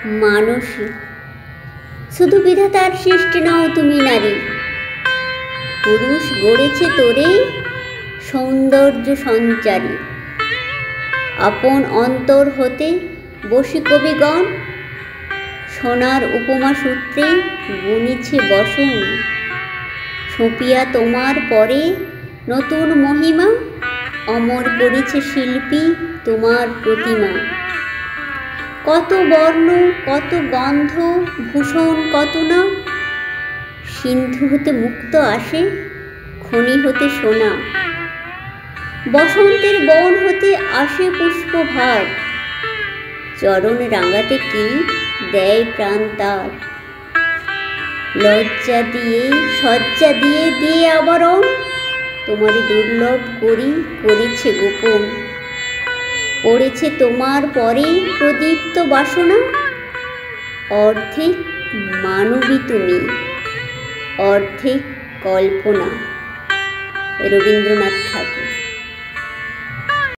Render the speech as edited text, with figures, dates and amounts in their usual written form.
মানুষই। শুধু বিধাতার সৃষ্টি নও তুমি নারী, পুরুষ গড়েছে তোরে সৌন্দর্য সঞ্চারী। আপন অন্তর হতে বসি কবিগণ, সোনার উপমা সূত্রে বুনিছে বসন। সঁপিয়া তোমার পরে নতুন মহিমা, অমর করেছে শিল্পী তোমার প্রতিমা। কত বর্ণ কত গন্ধ ভূষণ কত না, সিন্ধু হতে মুক্ত আসে খনি হতে সোনা। বসন্তের বন হতে আসে পুষ্পভার, চরণ রাঙাতে কি দেয় প্রাণ তার। লজ্জা দিয়ে সজ্জা দিয়ে দিয়ে আবরণ, তোমারই দুর্লভ করি করেছে গোপন। পড়েছে তোমার পরে প্রদীপ্ত বাসনা, অর্ধেক মানবী তুমি অর্ধেক কল্পনা। রবীন্দ্রনাথ ঠাকুর।